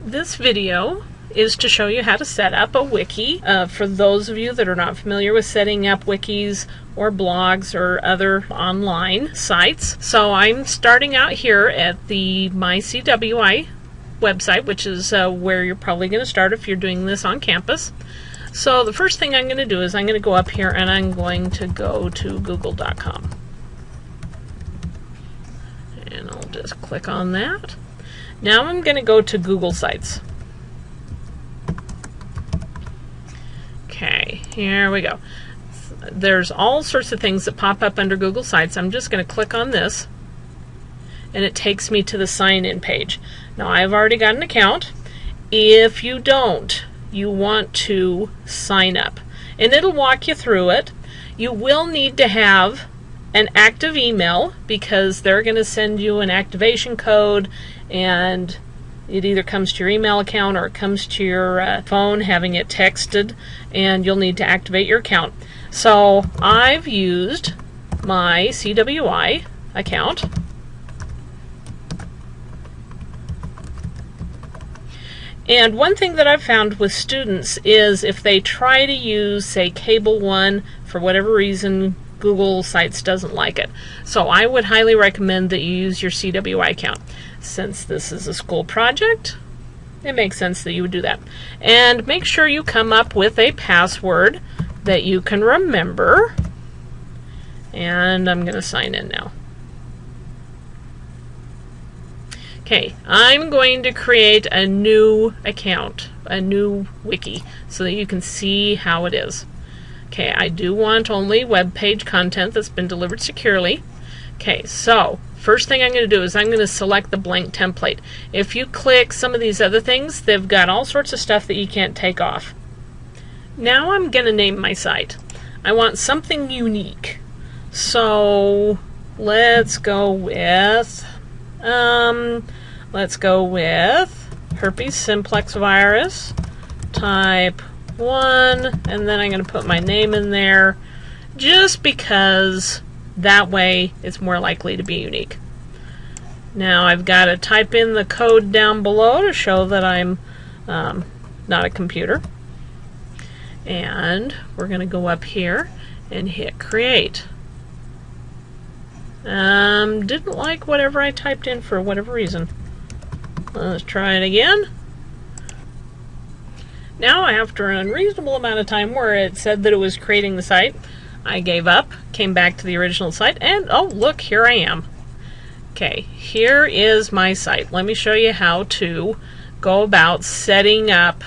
This video is to show you how to set up a wiki. For those of you that are not familiar with setting up wikis or blogs or other online sites. So I'm starting out here at the MyCWI website, which is where you're probably going to start if you're doing this on campus. So the first thing I'm going to do is I'm going to go up here and I'm going to go to google.com. And I'll just click on that. Now I'm going to go to Google Sites. Okay, here we go. There's all sorts of things that pop up under Google Sites. I'm just going to click on this, and it takes me to the sign-in page. Now I've already got an account. If you don't, you want to sign up, and it'll walk you through it. You will need to have an active email because they're going to send you an activation code, and it either comes to your email account or it comes to your phone having it texted, and you'll need to activate your account. So I've used my CWI account. And one thing that I've found with students is if they try to use, say, Cable One, for whatever reason, Google Sites doesn't like it. So I would highly recommend that you use your CWI account. Since this is a school project, it makes sense that you would do that. And make sure you come up with a password that you can remember. And I'm going to sign in now. Okay, I'm going to create a new account, a new wiki, so that you can see how it is. Okay, I do want only web page content that's been delivered securely. Okay, so first thing I'm going to do is I'm going to select the blank template. If you click some of these other things, they've got all sorts of stuff that you can't take off. Now I'm going to name my site. I want something unique. So let's go with herpes simplex virus type 1, and then I'm going to put my name in there just because that way it's more likely to be unique. Now I've got to type in the code down below to show that I'm not a computer. And we're going to go up here and hit create. Didn't like whatever I typed in for whatever reason. Let's try it again. Now, after an unreasonable amount of time where it said that it was creating the site, I gave up, came back to the original site, and oh look, here I am. Okay, here is my site. Let me show you how to go about setting up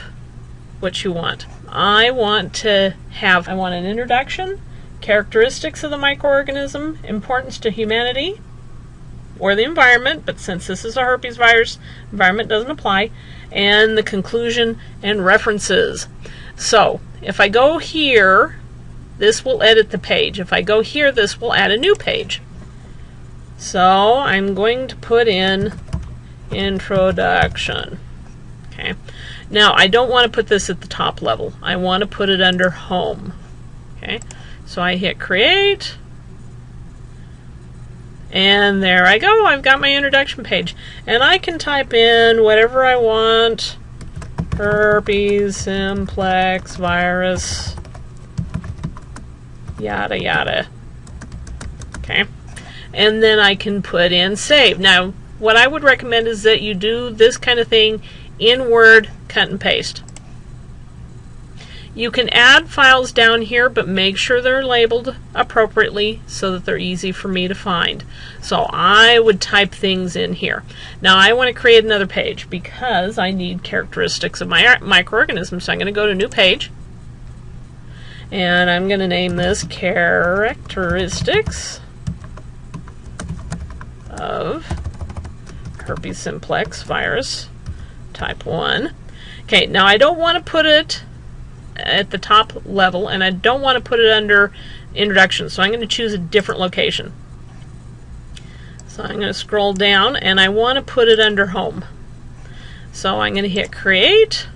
what you want. I want an introduction, characteristics of the microorganism, importance to humanity or the environment, but since this is a herpes virus, environment doesn't apply, and the conclusion and references. So if I go here, this will edit the page. If I go here, this will add a new page. So I'm going to put in introduction. Okay. Now I don't want to put this at the top level. I want to put it under home. Okay. So I hit create. And there I go. I've got my introduction page. And I can type in whatever I want. Herpes simplex virus. Yada yada. Okay. And then I can put in save. Now, what I would recommend is that you do this kind of thing in Word, cut and paste. You can add files down here, but make sure they're labeled appropriately so that they're easy for me to find. So I would type things in here. Now I want to create another page because I need characteristics of my microorganisms. So I'm going to go to new page. And I'm going to name this characteristics of herpes simplex virus type 1. Okay, now I don't want to put it at the top level, and I don't want to put it under introduction, so I'm going to choose a different location. So I'm going to scroll down, and I want to put it under home. So I'm going to hit create.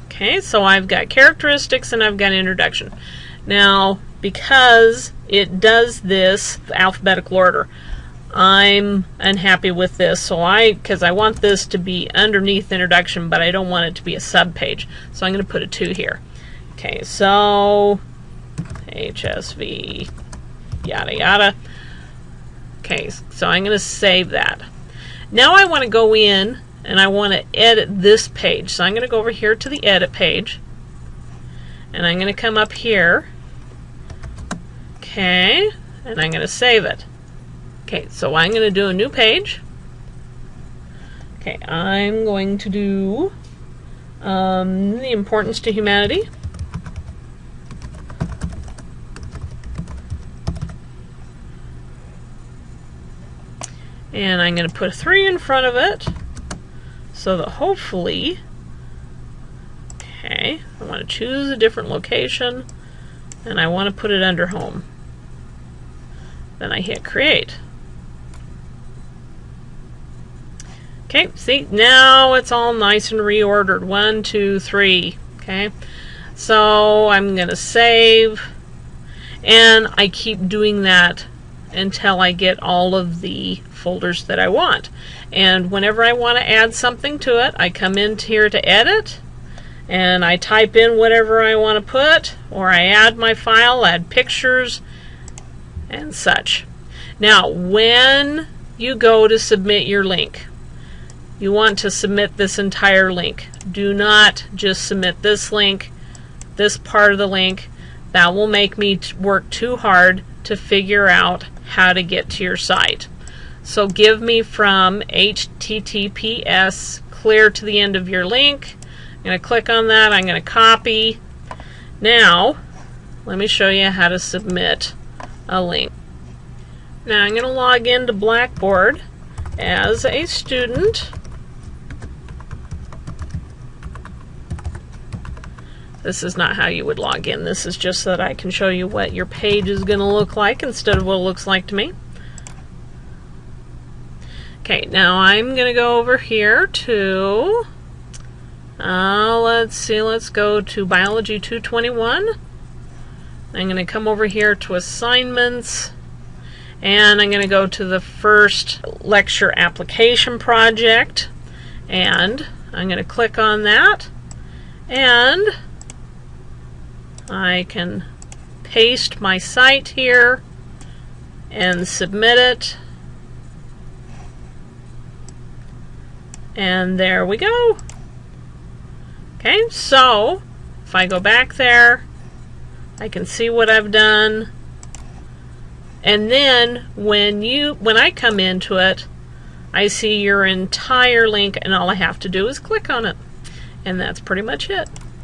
Okay, so I've got characteristics and I've got introduction. Now, because it does this alphabetical order, I'm unhappy with this, so because I want this to be underneath introduction, but I don't want it to be a sub page, so I'm going to put a 2 here. Okay, so HSV yada yada. Okay, so I'm going to save that. Now I want to go in and I want to edit this page, so I'm going to go over here to the edit page, and I'm going to come up here. Okay, and I'm going to save it. Okay, so I'm going to do a new page. Okay, I'm going to do the importance to humanity. And I'm going to put a 3 in front of it so that hopefully, okay, I want to choose a different location and I want to put it under home. Then I hit create. Okay, see, now it's all nice and reordered. 1, 2, 3. Okay, so I'm going to save, and I keep doing that until I get all of the folders that I want. And whenever I want to add something to it, I come in here to edit, and I type in whatever I want to put, or I add my file, add pictures, and such. Now, when you go to submit your link, you want to submit this entire link. Do not just submit this link, this part of the link. That will make me work too hard to figure out how to get to your site. So give me from HTTPS clear to the end of your link. I'm going to click on that. I'm going to copy. Now, let me show you how to submit a link. Now I'm going to log into Blackboard as a student. This is not how you would log in. This is just so that I can show you what your page is going to look like instead of what it looks like to me. Okay, now I'm going to go over here to, let's see, let's go to Biology 221. I'm going to come over here to Assignments, and I'm going to go to the first lecture application project, and I'm going to click on that, and I can paste my site here and submit it. And there we go. Okay, so if I go back there, I can see what I've done. And then when I come into it, I see your entire link, and all I have to do is click on it. And that's pretty much it.